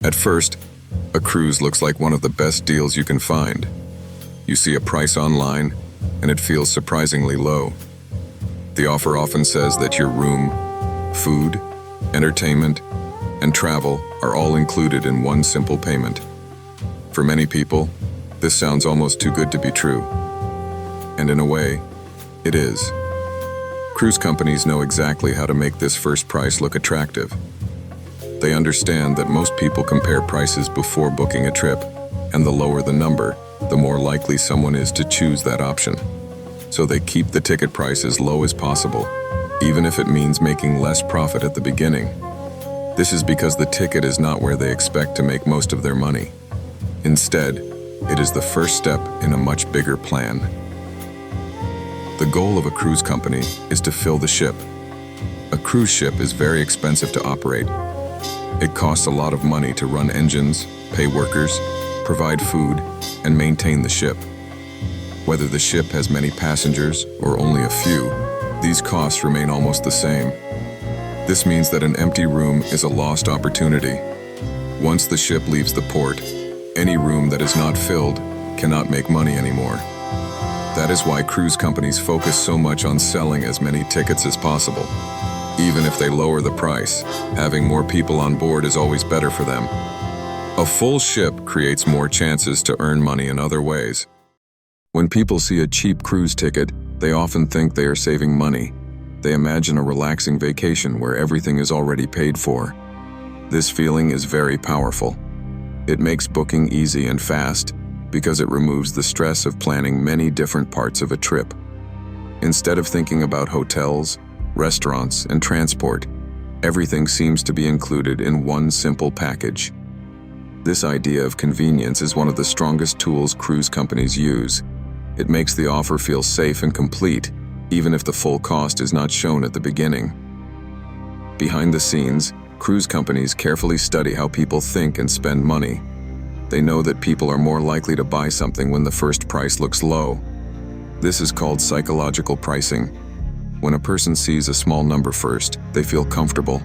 At first, a cruise looks like one of the best deals you can find. You see a price online, and it feels surprisingly low. The offer often says that your room, food, entertainment, and travel are all included in one simple payment. For many people, this sounds almost too good to be true. And in a way, it is. Cruise companies know exactly how to make this first price look attractive. They understand that most people compare prices before booking a trip, and the lower the number, the more likely someone is to choose that option. So they keep the ticket price as low as possible, even if it means making less profit at the beginning. This is because the ticket is not where they expect to make most of their money. Instead, it is the first step in a much bigger plan. The goal of a cruise company is to fill the ship. A cruise ship is very expensive to operate. It costs a lot of money to run engines, pay workers, provide food, and maintain the ship. Whether the ship has many passengers or only a few, these costs remain almost the same. This means that an empty room is a lost opportunity. Once the ship leaves the port, any room that is not filled cannot make money anymore. That is why cruise companies focus so much on selling as many tickets as possible. Even if they lower the price, having more people on board is always better for them. A full ship creates more chances to earn money in other ways. When people see a cheap cruise ticket, they often think they are saving money. They imagine a relaxing vacation where everything is already paid for. This feeling is very powerful. It makes booking easy and fast because it removes the stress of planning many different parts of a trip. Instead of thinking about hotels, restaurants, and transport, everything seems to be included in one simple package. This idea of convenience is one of the strongest tools cruise companies use. It makes the offer feel safe and complete, even if the full cost is not shown at the beginning. Behind the scenes, cruise companies carefully study how people think and spend money. They know that people are more likely to buy something when the first price looks low. This is called psychological pricing. When a person sees a small number first, they feel comfortable.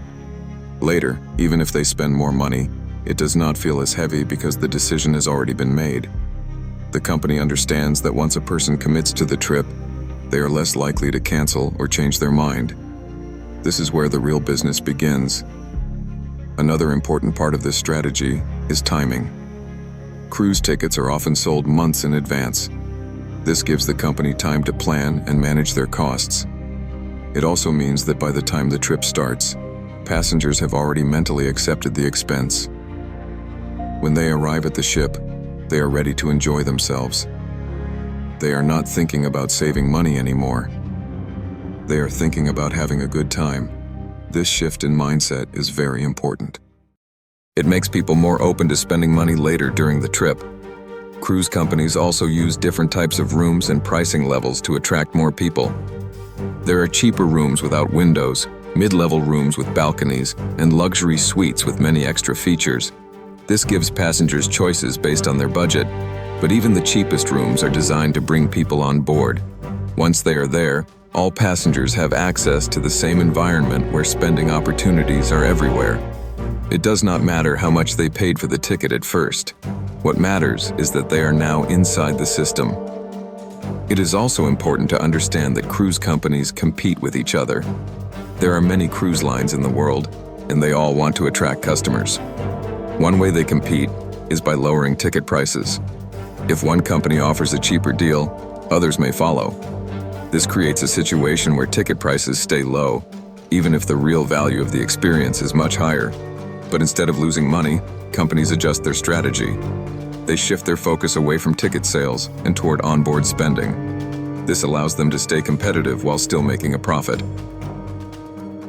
Later, even if they spend more money, it does not feel as heavy because the decision has already been made. The company understands that once a person commits to the trip, they are less likely to cancel or change their mind. This is where the real business begins. Another important part of this strategy is timing. Cruise tickets are often sold months in advance. This gives the company time to plan and manage their costs. It also means that by the time the trip starts, passengers have already mentally accepted the expense. When they arrive at the ship, they are ready to enjoy themselves. They are not thinking about saving money anymore. They are thinking about having a good time. This shift in mindset is very important. It makes people more open to spending money later during the trip. Cruise companies also use different types of rooms and pricing levels to attract more people. There are cheaper rooms without windows, mid-level rooms with balconies, and luxury suites with many extra features. This gives passengers choices based on their budget, but even the cheapest rooms are designed to bring people on board. Once they are there, all passengers have access to the same environment where spending opportunities are everywhere. It does not matter how much they paid for the ticket at first. What matters is that they are now inside the system. It is also important to understand that cruise companies compete with each other. There are many cruise lines in the world, and they all want to attract customers. One way they compete is by lowering ticket prices. If one company offers a cheaper deal, others may follow. This creates a situation where ticket prices stay low, even if the real value of the experience is much higher. But instead of losing money, companies adjust their strategy. They shift their focus away from ticket sales and toward onboard spending. This allows them to stay competitive while still making a profit.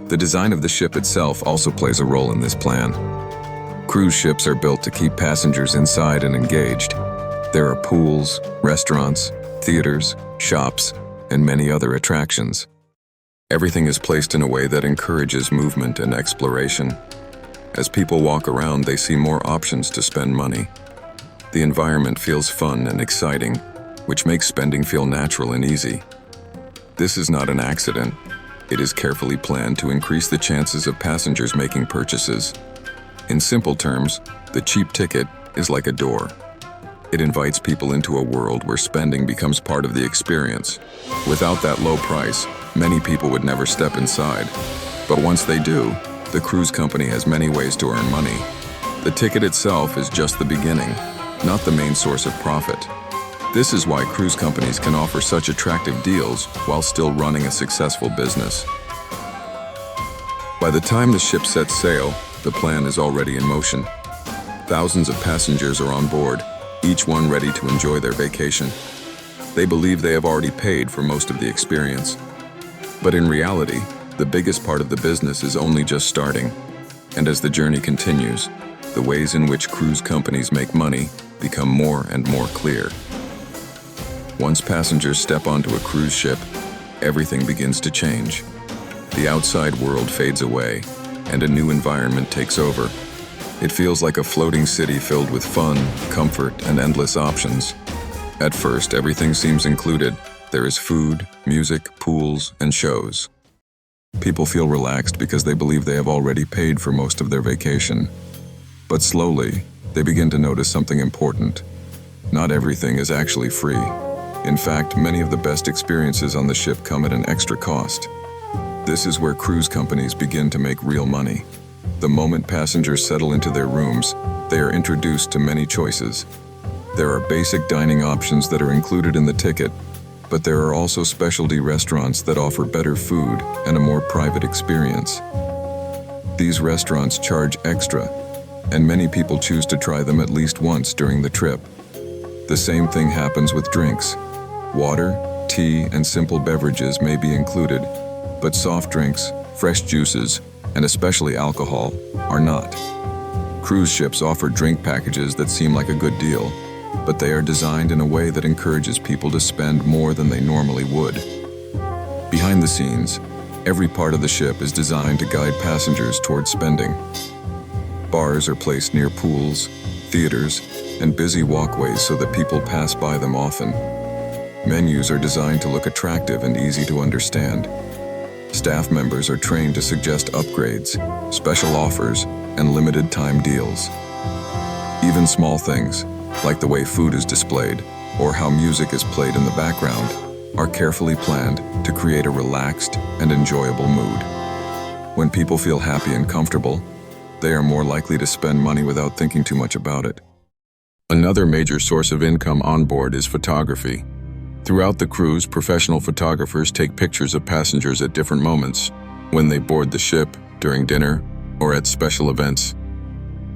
The design of the ship itself also plays a role in this plan. Cruise ships are built to keep passengers inside and engaged. There are pools, restaurants, theaters, shops, and many other attractions. Everything is placed in a way that encourages movement and exploration. As people walk around, they see more options to spend money. The environment feels fun and exciting, which makes spending feel natural and easy. This is not an accident. It is carefully planned to increase the chances of passengers making purchases. In simple terms, the cheap ticket is like a door. It invites people into a world where spending becomes part of the experience. Without that low price, many people would never step inside. But once they do, the cruise company has many ways to earn money. The ticket itself is just the beginning, not the main source of profit. This is why cruise companies can offer such attractive deals while still running a successful business. By the time the ship sets sail, the plan is already in motion. Thousands of passengers are on board, each one ready to enjoy their vacation. They believe they have already paid for most of the experience. But in reality, the biggest part of the business is only just starting. And as the journey continues, the ways in which cruise companies make money become more and more clear. Once passengers step onto a cruise ship, everything begins to change. The outside world fades away, and a new environment takes over. It feels like a floating city filled with fun, comfort, and endless options. At first, everything seems included. There is food, music, pools, and shows. People feel relaxed because they believe they have already paid for most of their vacation. But slowly, they begin to notice something important. Not everything is actually free. In fact, many of the best experiences on the ship come at an extra cost. This is where cruise companies begin to make real money. The moment passengers settle into their rooms, they are introduced to many choices. There are basic dining options that are included in the ticket, but there are also specialty restaurants that offer better food and a more private experience. These restaurants charge extra, and many people choose to try them at least once during the trip. The same thing happens with drinks. Water, tea, and simple beverages may be included, but soft drinks, fresh juices, and especially alcohol, are not. Cruise ships offer drink packages that seem like a good deal, but they are designed in a way that encourages people to spend more than they normally would. Behind the scenes, every part of the ship is designed to guide passengers towards spending. Bars are placed near pools, theaters, and busy walkways so that people pass by them often. Menus are designed to look attractive and easy to understand. Staff members are trained to suggest upgrades, special offers, and limited-time deals. Even small things, like the way food is displayed or how music is played in the background, are carefully planned to create a relaxed and enjoyable mood. When people feel happy and comfortable, they are more likely to spend money without thinking too much about it. Another major source of income on board is photography. Throughout the cruise, professional photographers take pictures of passengers at different moments, when they board the ship, during dinner, or at special events.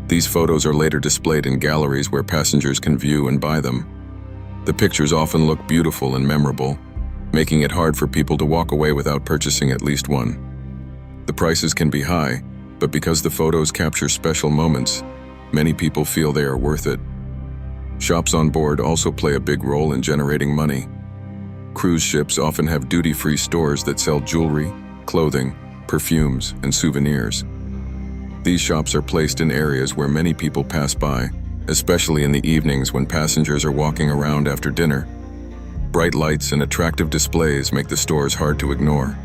These photos are later displayed in galleries where passengers can view and buy them. The pictures often look beautiful and memorable, making it hard for people to walk away without purchasing at least one. The prices can be high, but because the photos capture special moments, many people feel they are worth it. Shops on board also play a big role in generating money. Cruise ships often have duty-free stores that sell jewelry, clothing, perfumes, and souvenirs. These shops are placed in areas where many people pass by, especially in the evenings when passengers are walking around after dinner. Bright lights and attractive displays make the stores hard to ignore.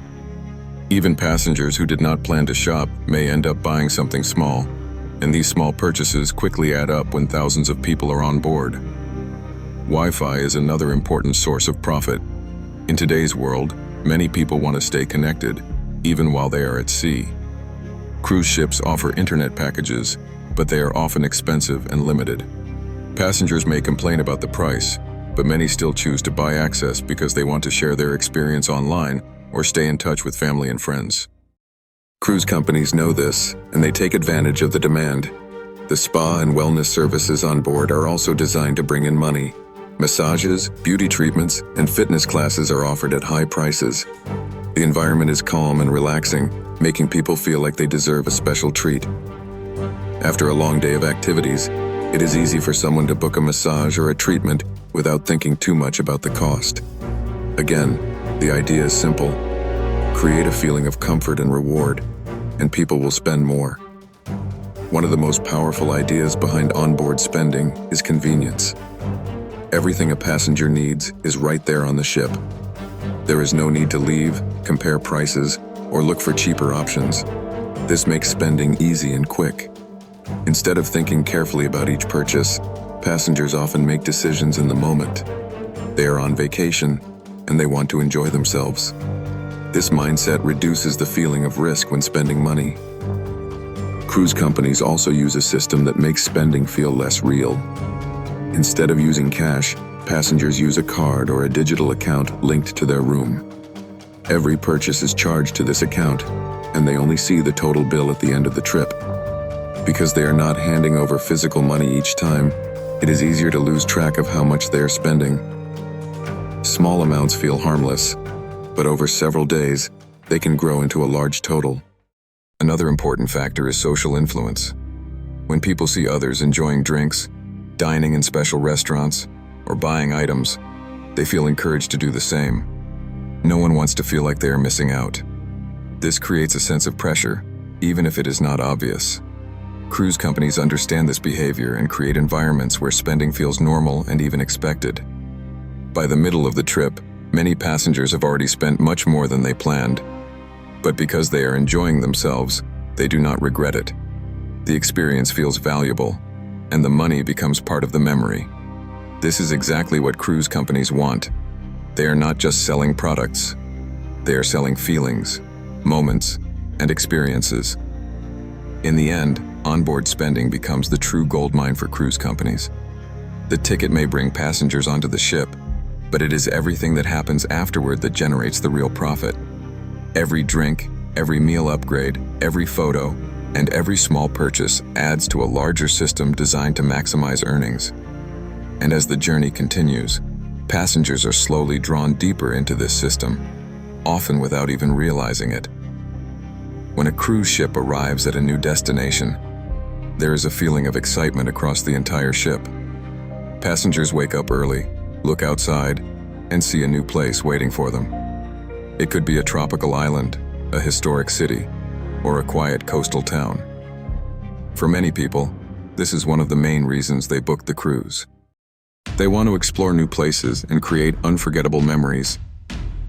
Even passengers who did not plan to shop may end up buying something small, and these small purchases quickly add up when thousands of people are on board. Wi-Fi is another important source of profit. In today's world, many people want to stay connected, even while they are at sea. Cruise ships offer internet packages, but they are often expensive and limited. Passengers may complain about the price, but many still choose to buy access because they want to share their experience online or stay in touch with family and friends. Cruise companies know this, and they take advantage of the demand. The spa and wellness services on board are also designed to bring in money. Massages, beauty treatments, and fitness classes are offered at high prices. The environment is calm and relaxing, making people feel like they deserve a special treat. After a long day of activities, it is easy for someone to book a massage or a treatment without thinking too much about the cost. Again, the idea is simple. Create a feeling of comfort and reward, and people will spend more. One of the most powerful ideas behind onboard spending is convenience. Everything a passenger needs is right there on the ship. There is no need to leave, compare prices, or look for cheaper options. This makes spending easy and quick. Instead of thinking carefully about each purchase, passengers often make decisions in the moment. They are on vacation, and they want to enjoy themselves. This mindset reduces the feeling of risk when spending money. Cruise companies also use a system that makes spending feel less real. Instead of using cash, passengers use a card or a digital account linked to their room. Every purchase is charged to this account, and they only see the total bill at the end of the trip. Because they are not handing over physical money each time, it is easier to lose track of how much they are spending. Small amounts feel harmless, but over several days, they can grow into a large total. Another important factor is social influence. When people see others enjoying drinks, dining in special restaurants, or buying items, they feel encouraged to do the same. No one wants to feel like they are missing out. This creates a sense of pressure, even if it is not obvious. Cruise companies understand this behavior and create environments where spending feels normal and even expected. By the middle of the trip, many passengers have already spent much more than they planned. But because they are enjoying themselves, they do not regret it. The experience feels valuable, and the money becomes part of the memory. This is exactly what cruise companies want. They are not just selling products. They are selling feelings, moments, and experiences. In the end, onboard spending becomes the true goldmine for cruise companies. The ticket may bring passengers onto the ship, but it is everything that happens afterward that generates the real profit. Every drink, every meal upgrade, every photo, and every small purchase adds to a larger system designed to maximize earnings. And as the journey continues, passengers are slowly drawn deeper into this system, often without even realizing it. When a cruise ship arrives at a new destination, there is a feeling of excitement across the entire ship. Passengers wake up early, look outside, and see a new place waiting for them. It could be a tropical island, a historic city, or a quiet coastal town. For many people, this is one of the main reasons they book the cruise. They want to explore new places and create unforgettable memories.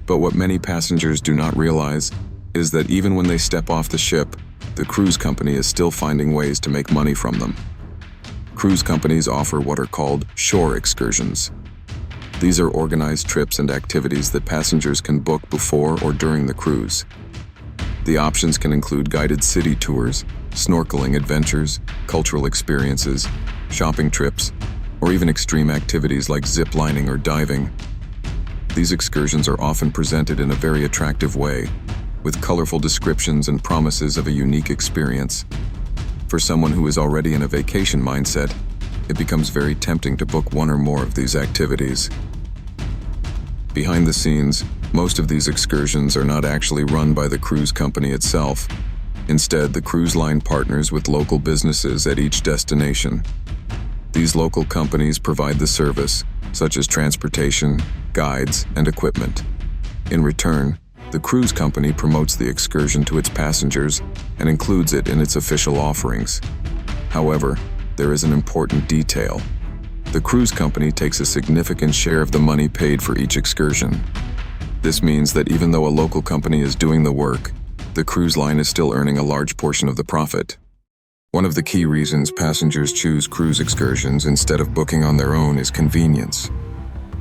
But what many passengers do not realize is that even when they step off the ship, the cruise company is still finding ways to make money from them. Cruise companies offer what are called shore excursions. These are organized trips and activities that passengers can book before or during the cruise. The options can include guided city tours, snorkeling adventures, cultural experiences, shopping trips, or even extreme activities like zip lining or diving. These excursions are often presented in a very attractive way, with colorful descriptions and promises of a unique experience. For someone who is already in a vacation mindset, it becomes very tempting to book one or more of these activities. Behind the scenes, most of these excursions are not actually run by the cruise company itself. Instead, the cruise line partners with local businesses at each destination. These local companies provide the service, such as transportation, guides, and equipment. In return, the cruise company promotes the excursion to its passengers and includes it in its official offerings. However, there is an important detail. The cruise company takes a significant share of the money paid for each excursion. This means that even though a local company is doing the work, the cruise line is still earning a large portion of the profit. One of the key reasons passengers choose cruise excursions instead of booking on their own is convenience.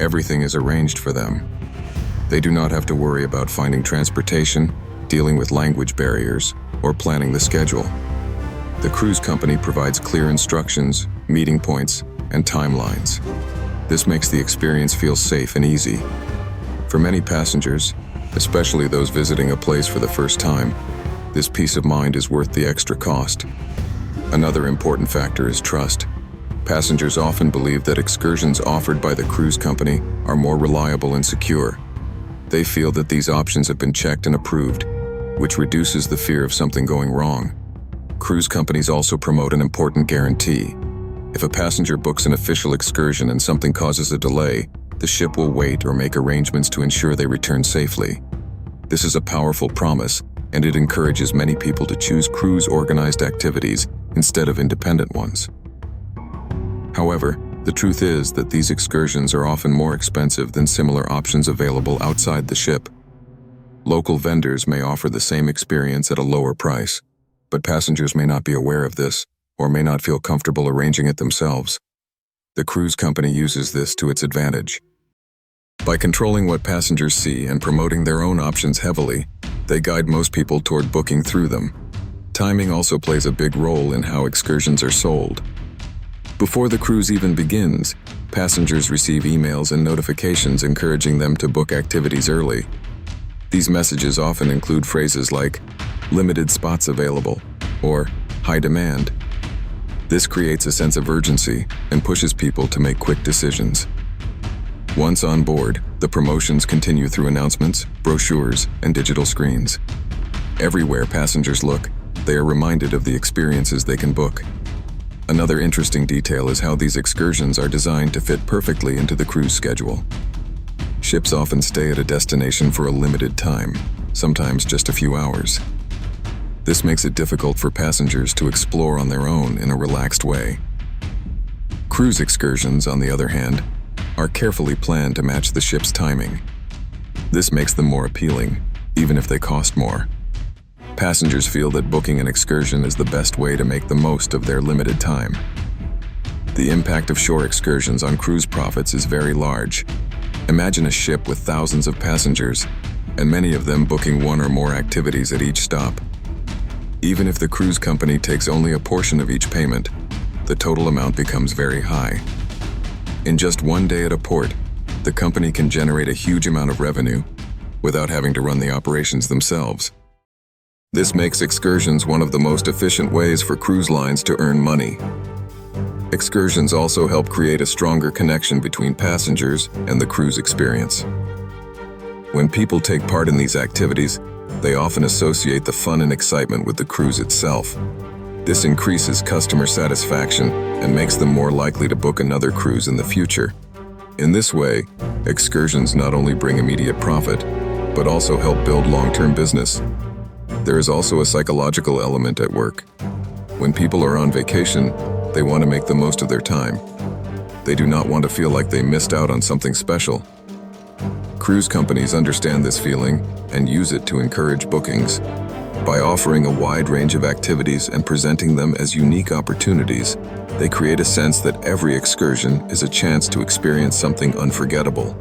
Everything is arranged for them. They do not have to worry about finding transportation, dealing with language barriers, or planning the schedule. The cruise company provides clear instructions, meeting points, and timelines. This makes the experience feel safe and easy. For many passengers, especially those visiting a place for the first time, this peace of mind is worth the extra cost. Another important factor is trust. Passengers often believe that excursions offered by the cruise company are more reliable and secure. They feel that these options have been checked and approved, which reduces the fear of something going wrong. Cruise companies also promote an important guarantee. If a passenger books an official excursion and something causes a delay, the ship will wait or make arrangements to ensure they return safely. This is a powerful promise, and it encourages many people to choose cruise-organized activities instead of independent ones. However, the truth is that these excursions are often more expensive than similar options available outside the ship. Local vendors may offer the same experience at a lower price, but passengers may not be aware of this or may not feel comfortable arranging it themselves. The cruise company uses this to its advantage. By controlling what passengers see and promoting their own options heavily, they guide most people toward booking through them. Timing also plays a big role in how excursions are sold. Before the cruise even begins, passengers receive emails and notifications encouraging them to book activities early. These messages often include phrases like, "limited spots available," or "high demand." This creates a sense of urgency and pushes people to make quick decisions. Once on board, the promotions continue through announcements, brochures, and digital screens. Everywhere passengers look, they are reminded of the experiences they can book. Another interesting detail is how these excursions are designed to fit perfectly into the cruise schedule. Ships often stay at a destination for a limited time, sometimes just a few hours. This makes it difficult for passengers to explore on their own in a relaxed way. Cruise excursions, on the other hand, are carefully planned to match the ship's timing. This makes them more appealing, even if they cost more. Passengers feel that booking an excursion is the best way to make the most of their limited time. The impact of shore excursions on cruise profits is very large. Imagine a ship with thousands of passengers, and many of them booking one or more activities at each stop. Even if the cruise company takes only a portion of each payment, the total amount becomes very high. In just one day at a port, the company can generate a huge amount of revenue without having to run the operations themselves. This makes excursions one of the most efficient ways for cruise lines to earn money. Excursions also help create a stronger connection between passengers and the cruise experience. When people take part in these activities, they often associate the fun and excitement with the cruise itself. This increases customer satisfaction and makes them more likely to book another cruise in the future. In this way, excursions not only bring immediate profit, but also help build long-term business. There is also a psychological element at work. When people are on vacation, they want to make the most of their time. They do not want to feel like they missed out on something special. Cruise companies understand this feeling and use it to encourage bookings. By offering a wide range of activities and presenting them as unique opportunities, they create a sense that every excursion is a chance to experience something unforgettable.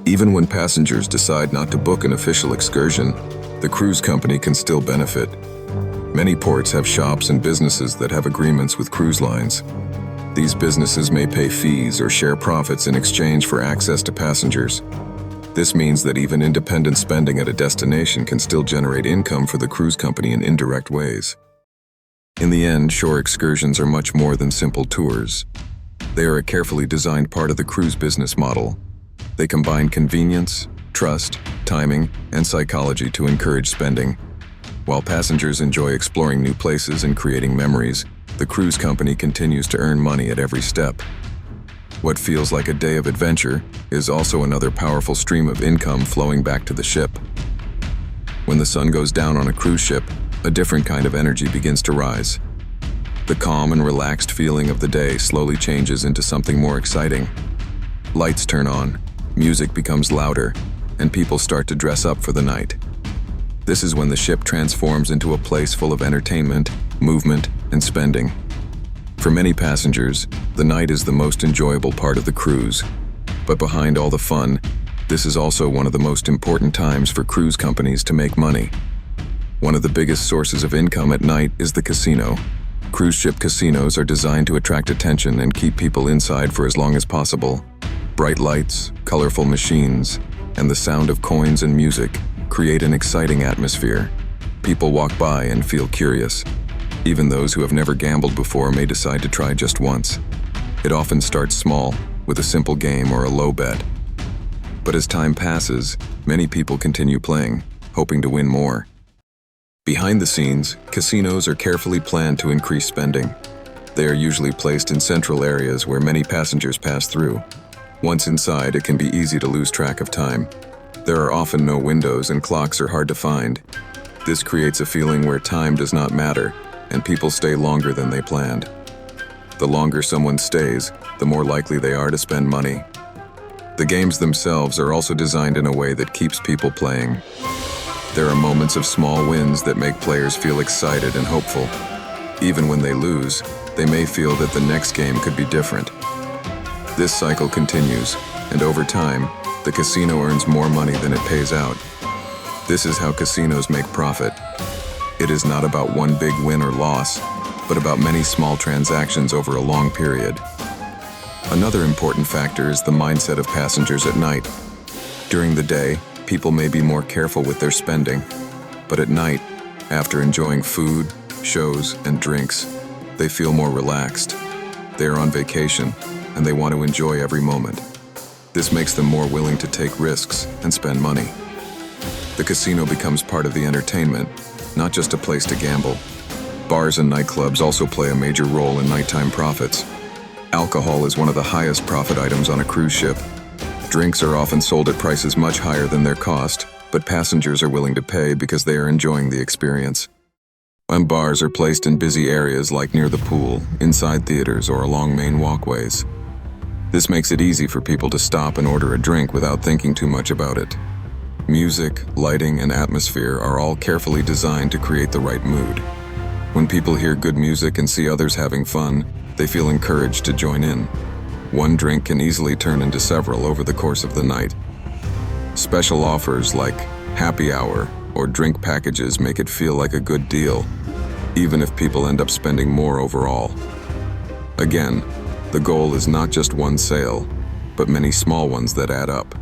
Even when passengers decide not to book an official excursion, the cruise company can still benefit. Many ports have shops and businesses that have agreements with cruise lines. These businesses may pay fees or share profits in exchange for access to passengers. This means that even independent spending at a destination can still generate income for the cruise company in indirect ways. In the end, shore excursions are much more than simple tours. They are a carefully designed part of the cruise business model. They combine convenience, trust, timing, and psychology to encourage spending. While passengers enjoy exploring new places and creating memories, the cruise company continues to earn money at every step. What feels like a day of adventure is also another powerful stream of income flowing back to the ship. When the sun goes down on a cruise ship, a different kind of energy begins to rise. The calm and relaxed feeling of the day slowly changes into something more exciting. Lights turn on, music becomes louder, and people start to dress up for the night. This is when the ship transforms into a place full of entertainment, movement, and spending. For many passengers, the night is the most enjoyable part of the cruise. But behind all the fun, this is also one of the most important times for cruise companies to make money. One of the biggest sources of income at night is the casino. Cruise ship casinos are designed to attract attention and keep people inside for as long as possible. Bright lights, colorful machines, and the sound of coins and music create an exciting atmosphere. People walk by and feel curious. Even those who have never gambled before may decide to try just once. It often starts small, with a simple game or a low bet. But as time passes, many people continue playing, hoping to win more. Behind the scenes, casinos are carefully planned to increase spending. They are usually placed in central areas where many passengers pass through. Once inside, it can be easy to lose track of time. There are often no windows and clocks are hard to find. This creates a feeling where time does not matter, and people stay longer than they planned. The longer someone stays, the more likely they are to spend money. The games themselves are also designed in a way that keeps people playing. There are moments of small wins that make players feel excited and hopeful. Even when they lose, they may feel that the next game could be different. This cycle continues, and over time, the casino earns more money than it pays out. This is how casinos make profit. It is not about one big win or loss, but about many small transactions over a long period. Another important factor is the mindset of passengers at night. During the day, people may be more careful with their spending, but at night, after enjoying food, shows, and drinks, they feel more relaxed. They are on vacation, and they want to enjoy every moment. This makes them more willing to take risks and spend money. The casino becomes part of the entertainment, not just a place to gamble. Bars and nightclubs also play a major role in nighttime profits. Alcohol is one of the highest profit items on a cruise ship. Drinks are often sold at prices much higher than their cost, but passengers are willing to pay because they are enjoying the experience. And bars are placed in busy areas like near the pool, inside theaters, or along main walkways. This makes it easy for people to stop and order a drink without thinking too much about it. Music, lighting, and atmosphere are all carefully designed to create the right mood. When people hear good music and see others having fun, they feel encouraged to join in. One drink can easily turn into several over the course of the night. Special offers like happy hour or drink packages make it feel like a good deal, even if people end up spending more overall. Again, the goal is not just one sale, but many small ones that add up.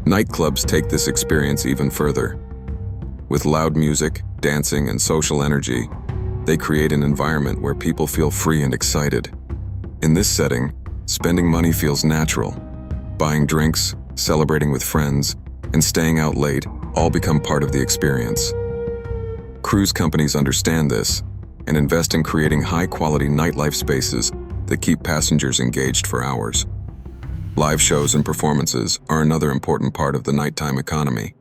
Nightclubs take this experience even further. With loud music, dancing, and social energy, they create an environment where people feel free and excited. In this setting, spending money feels natural. Buying drinks, celebrating with friends, and staying out late all become part of the experience. Cruise companies understand this and invest in creating high-quality nightlife spaces that keep passengers engaged for hours. Live shows and performances are another important part of the nighttime economy.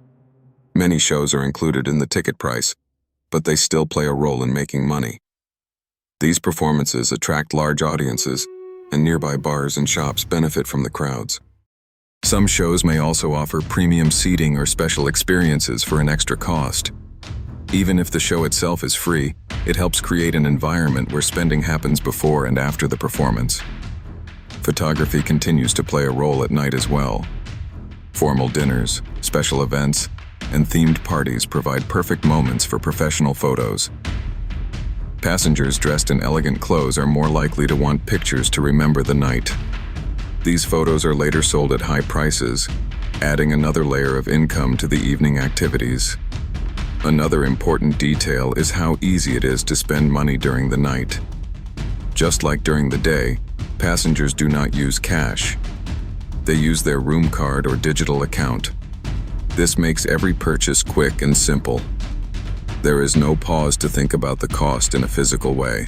Many shows are included in the ticket price, but they still play a role in making money. These performances attract large audiences, and nearby bars and shops benefit from the crowds. Some shows may also offer premium seating or special experiences for an extra cost. Even if the show itself is free, it helps create an environment where spending happens before and after the performance. Photography continues to play a role at night as well. Formal dinners, special events, and themed parties provide perfect moments for professional photos. Passengers dressed in elegant clothes are more likely to want pictures to remember the night. These photos are later sold at high prices, adding another layer of income to the evening activities. Another important detail is how easy it is to spend money during the night. Just like during the day, passengers do not use cash. They use their room card or digital account. This makes every purchase quick and simple. There is no pause to think about the cost in a physical way.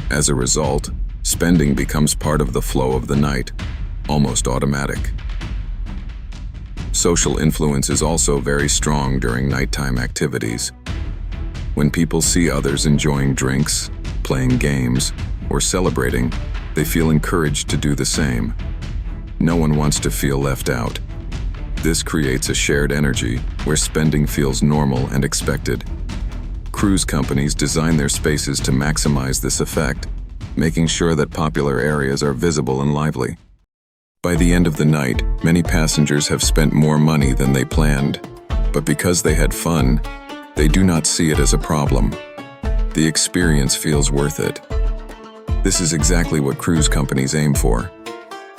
As a result, spending becomes part of the flow of the night, almost automatic. Social influence is also very strong during nighttime activities. When people see others enjoying drinks, playing games, or celebrating, they feel encouraged to do the same. No one wants to feel left out. This creates a shared energy where spending feels normal and expected. Cruise companies design their spaces to maximize this effect, making sure that popular areas are visible and lively. By the end of the night, many passengers have spent more money than they planned, but because they had fun, they do not see it as a problem. The experience feels worth it. This is exactly what cruise companies aim for.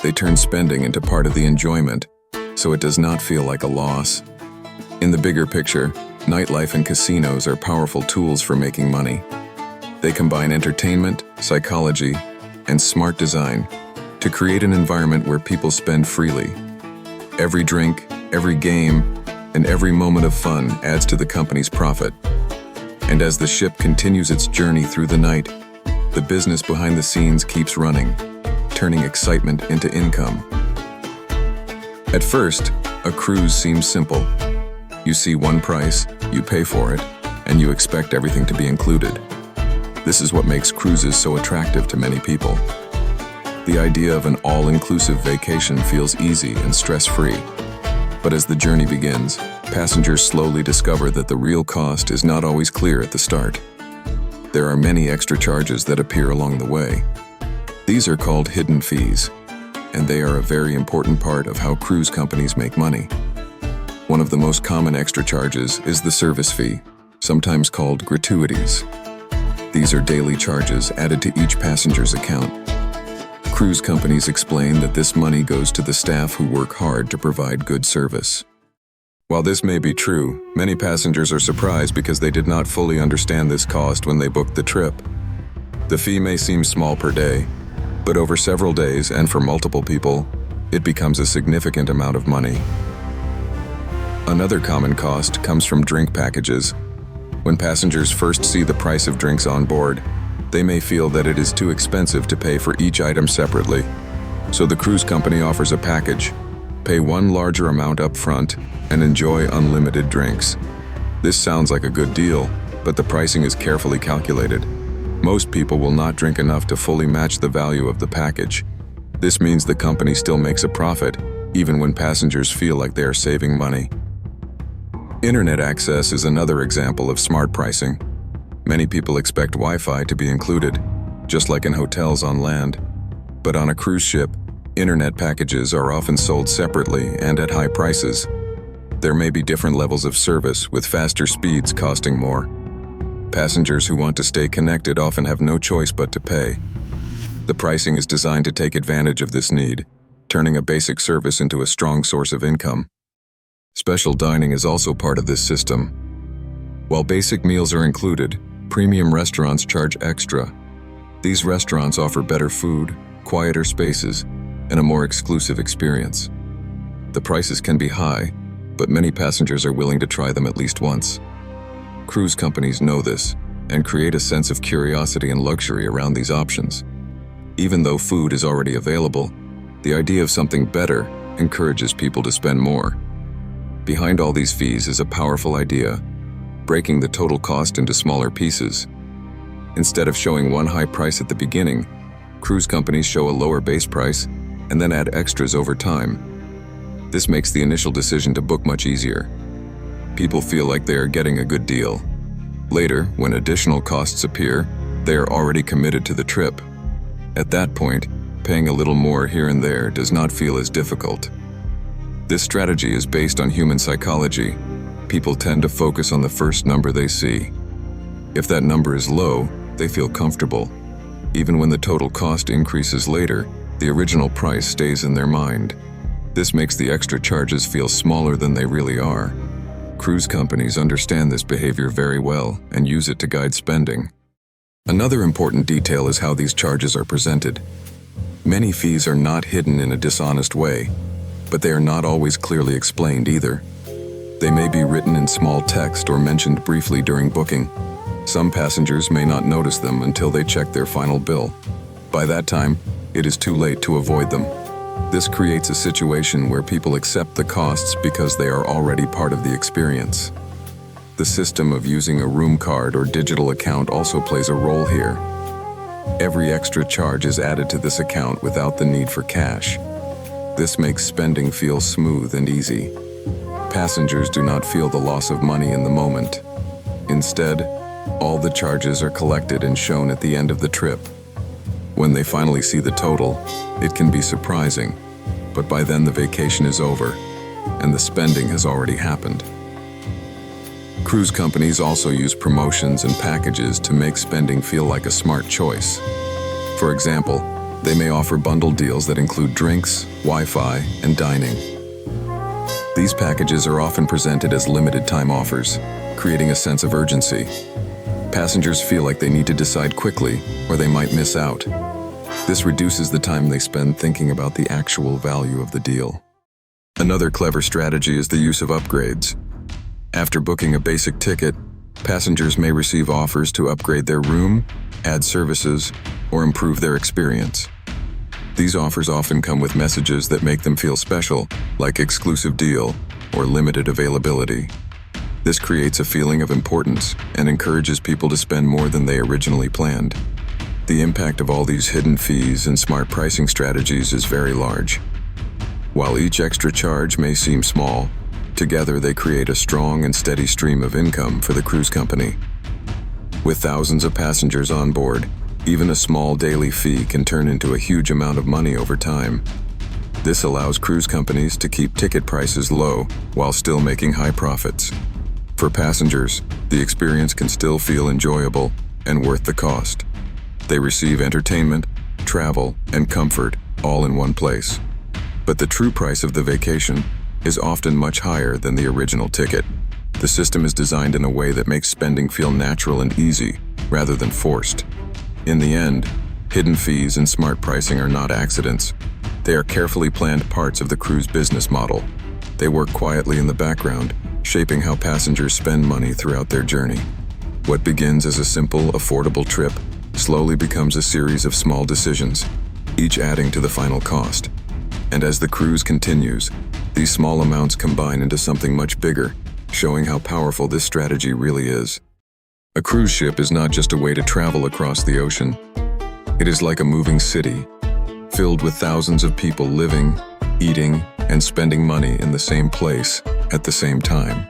They turn spending into part of the enjoyment, so it does not feel like a loss. In the bigger picture, nightlife and casinos are powerful tools for making money. They combine entertainment, psychology, and smart design to create an environment where people spend freely. Every drink, every game, and every moment of fun adds to the company's profit. And as the ship continues its journey through the night, the business behind the scenes keeps running, turning excitement into income. At first, a cruise seems simple. You see one price, you pay for it, and you expect everything to be included. This is what makes cruises so attractive to many people. The idea of an all-inclusive vacation feels easy and stress-free. But as the journey begins, passengers slowly discover that the real cost is not always clear at the start. there are many extra charges that appear along the way. These are called hidden fees, and they are a very important part of how cruise companies make money. One of the most common extra charges is the service fee, sometimes called gratuities. These are daily charges added to each passenger's account. Cruise companies explain that this money goes to the staff who work hard to provide good service. While this may be true, many passengers are surprised because they did not fully understand this cost when they booked the trip. The fee may seem small per day, but over several days and for multiple people, it becomes a significant amount of money. Another common cost comes from drink packages. When passengers first see the price of drinks on board, they may feel that it is too expensive to pay for each item separately. So the cruise company offers a package. Pay one larger amount up front and enjoy unlimited drinks. This sounds like a good deal, but the pricing is carefully calculated. Most people will not drink enough to fully match the value of the package. This means the company still makes a profit, even when passengers feel like they are saving money. Internet access is another example of smart pricing. Many people expect Wi-Fi to be included, just like in hotels on land. But on a cruise ship, internet packages are often sold separately and at high prices. There may be different levels of service, with faster speeds costing more. Passengers who want to stay connected often have no choice but to pay. The pricing is designed to take advantage of this need, turning a basic service into a strong source of income. Special dining is also part of this system. While basic meals are included, premium restaurants charge extra. These restaurants offer better food, quieter spaces, and a more exclusive experience. The prices can be high, but many passengers are willing to try them at least once. Cruise companies know this and create a sense of curiosity and luxury around these options. Even though food is already available, the idea of something better encourages people to spend more. Behind all these fees is a powerful idea: breaking the total cost into smaller pieces. Instead of showing one high price at the beginning, cruise companies show a lower base price and then add extras over time. This makes the initial decision to book much easier. People feel like they are getting a good deal. Later, when additional costs appear, they are already committed to the trip. At that point, paying a little more here and there does not feel as difficult. This strategy is based on human psychology. People tend to focus on the first number they see. If that number is low, they feel comfortable. Even when the total cost increases later, the original price stays in their mind. This makes the extra charges feel smaller than they really are. Cruise companies understand this behavior very well and use it to guide spending. Another important detail is how these charges are presented. Many fees are not hidden in a dishonest way, but they are not always clearly explained either. They may be written in small text or mentioned briefly during booking. Some passengers may not notice them until they check their final bill. By that time, it is too late to avoid them. This creates a situation where people accept the costs because they are already part of the experience. The system of using a room card or digital account also plays a role here. Every extra charge is added to this account without the need for cash. This makes spending feel smooth and easy. Passengers do not feel the loss of money in the moment. Instead, all the charges are collected and shown at the end of the trip. When they finally see the total, it can be surprising, but by then the vacation is over, and the spending has already happened. Cruise companies also use promotions and packages to make spending feel like a smart choice. For example, they may offer bundle deals that include drinks, Wi-Fi, and dining. These packages are often presented as limited-time offers, creating a sense of urgency. Passengers feel like they need to decide quickly, or they might miss out. This reduces the time they spend thinking about the actual value of the deal. Another clever strategy is the use of upgrades. After booking a basic ticket, passengers may receive offers to upgrade their room, add services, or improve their experience. These offers often come with messages that make them feel special, like exclusive deal or limited availability. This creates a feeling of importance and encourages people to spend more than they originally planned. The impact of all these hidden fees and smart pricing strategies is very large. While each extra charge may seem small, together they create a strong and steady stream of income for the cruise company. With thousands of passengers on board, even a small daily fee can turn into a huge amount of money over time. This allows cruise companies to keep ticket prices low while still making high profits. For passengers, the experience can still feel enjoyable and worth the cost. They receive entertainment, travel, and comfort all in one place. But the true price of the vacation is often much higher than the original ticket. The system is designed in a way that makes spending feel natural and easy, rather than forced. In the end, hidden fees and smart pricing are not accidents. They are carefully planned parts of the cruise business model. They work quietly in the background, shaping how passengers spend money throughout their journey. What begins as a simple, affordable trip slowly becomes a series of small decisions, each adding to the final cost. And as the cruise continues, these small amounts combine into something much bigger, showing how powerful this strategy really is. A cruise ship is not just a way to travel across the ocean. It is like a moving city, filled with thousands of people living, eating, and spending money in the same place at the same time.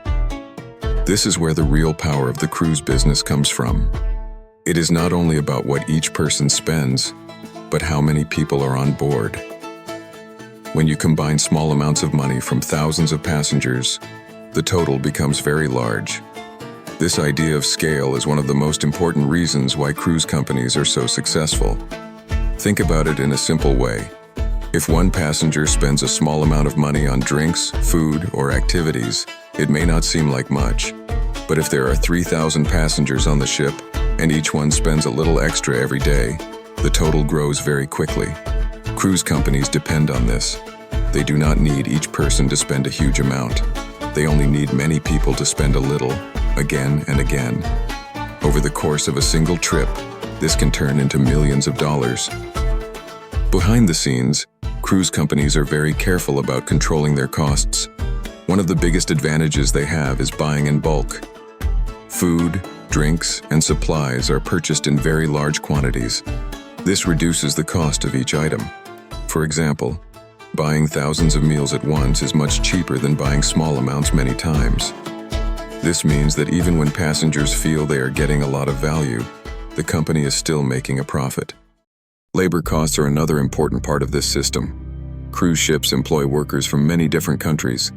This is where the real power of the cruise business comes from. It is not only about what each person spends, but how many people are on board. When you combine small amounts of money from thousands of passengers, the total becomes very large. This idea of scale is one of the most important reasons why cruise companies are so successful. Think about it in a simple way. If one passenger spends a small amount of money on drinks, food, or activities, it may not seem like much. But if there are 3,000 passengers on the ship, and each one spends a little extra every day, the total grows very quickly. Cruise companies depend on this. They do not need each person to spend a huge amount. They only need many people to spend a little, again and again. Over the course of a single trip, this can turn into millions of dollars. Behind the scenes, cruise companies are very careful about controlling their costs. One of the biggest advantages they have is buying in bulk. Food, drinks, and supplies are purchased in very large quantities. This reduces the cost of each item. For example, buying thousands of meals at once is much cheaper than buying small amounts many times. This means that even when passengers feel they are getting a lot of value, the company is still making a profit. Labor costs are another important part of this system. Cruise ships employ workers from many different countries.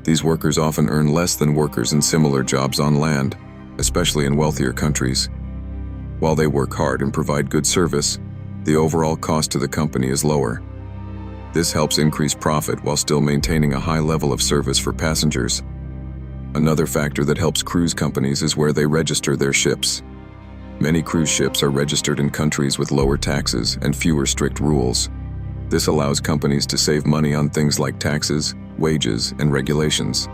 These workers often earn less than workers in similar jobs on land, especially in wealthier countries. While they work hard and provide good service, the overall cost to the company is lower. This helps increase profit while still maintaining a high level of service for passengers. Another factor that helps cruise companies is where they register their ships. Many cruise ships are registered in countries with lower taxes and fewer strict rules. This allows companies to save money on things like taxes, wages, and regulations.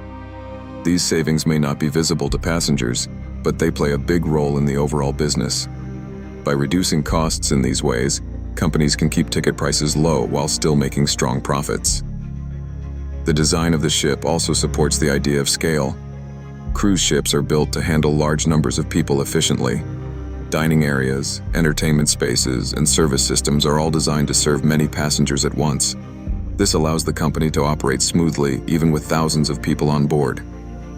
These savings may not be visible to passengers, but they play a big role in the overall business. By reducing costs in these ways, companies can keep ticket prices low while still making strong profits. The design of the ship also supports the idea of scale. Cruise ships are built to handle large numbers of people efficiently. Dining areas, entertainment spaces, and service systems are all designed to serve many passengers at once. This allows the company to operate smoothly even with thousands of people on board.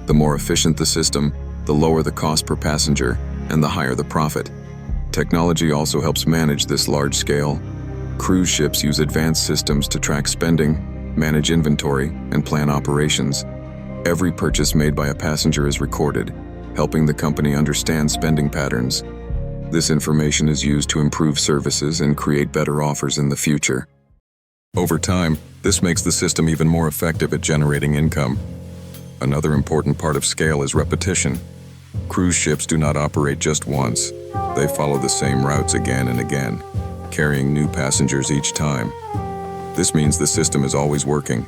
The more efficient the system, the lower the cost per passenger, and the higher the profit. Technology also helps manage this large scale. Cruise ships use advanced systems to track spending, manage inventory, and plan operations. Every purchase made by a passenger is recorded, helping the company understand spending patterns. This information is used to improve services and create better offers in the future. Over time, this makes the system even more effective at generating income. Another important part of scale is repetition. Cruise ships do not operate just once. They follow the same routes again and again, carrying new passengers each time. This means the system is always working.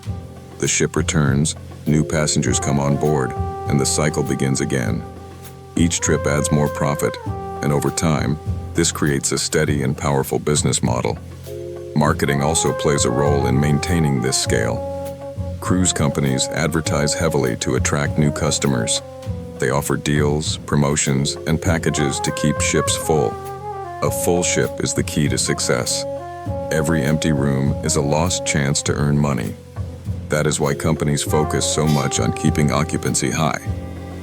The ship returns, new passengers come on board, and the cycle begins again. Each trip adds more profit, and over time, this creates a steady and powerful business model. Marketing also plays a role in maintaining this scale. Cruise companies advertise heavily to attract new customers. They offer deals, promotions, and packages to keep ships full. A full ship is the key to success. Every empty room is a lost chance to earn money. That is why companies focus so much on keeping occupancy high.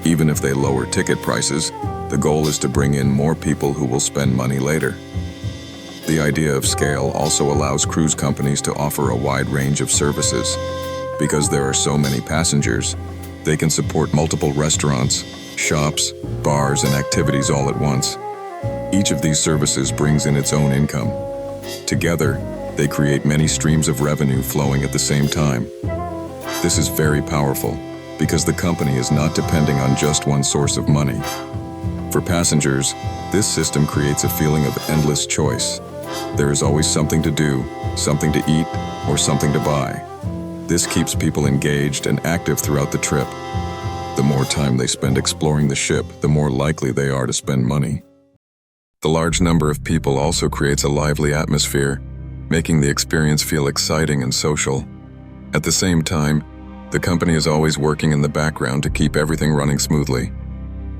Even if they lower ticket prices, The goal is to bring in more people who will spend money later. The idea of scale also allows cruise companies to offer a wide range of services. Because there are so many passengers, they can support multiple restaurants, shops, bars, and activities all at once. Each of these services brings in its own income. Together, they create many streams of revenue flowing at the same time. This is very powerful because the company is not depending on just one source of money. For passengers, this system creates a feeling of endless choice. There is always something to do, something to eat, or something to buy. This keeps people engaged and active throughout the trip. The more time they spend exploring the ship, the more likely they are to spend money. The large number of people also creates a lively atmosphere, making the experience feel exciting and social. At the same time, the company is always working in the background to keep everything running smoothly.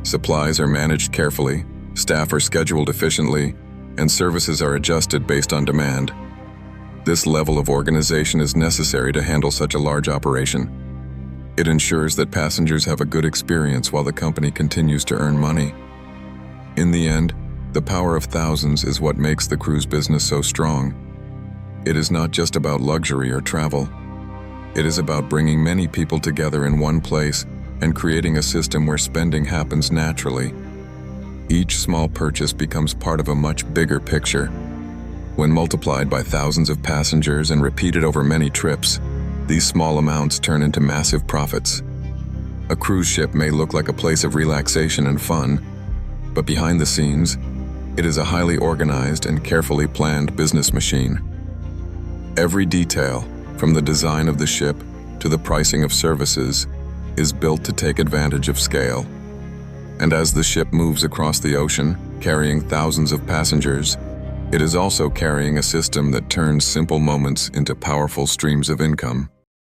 Supplies are managed carefully, staff are scheduled efficiently, and services are adjusted based on demand. This level of organization is necessary to handle such a large operation. It ensures that passengers have a good experience while the company continues to earn money. In the end, the power of thousands is what makes the cruise business so strong. It is not just about luxury or travel. It is about bringing many people together in one place and creating a system where spending happens naturally. Each small purchase becomes part of a much bigger picture. When multiplied by thousands of passengers and repeated over many trips, these small amounts turn into massive profits. A cruise ship may look like a place of relaxation and fun, but behind the scenes, it is a highly organized and carefully planned business machine. Every detail, from the design of the ship to the pricing of services, is built to take advantage of scale. And as the ship moves across the ocean, carrying thousands of passengers, it is also carrying a system that turns simple moments into powerful streams of income.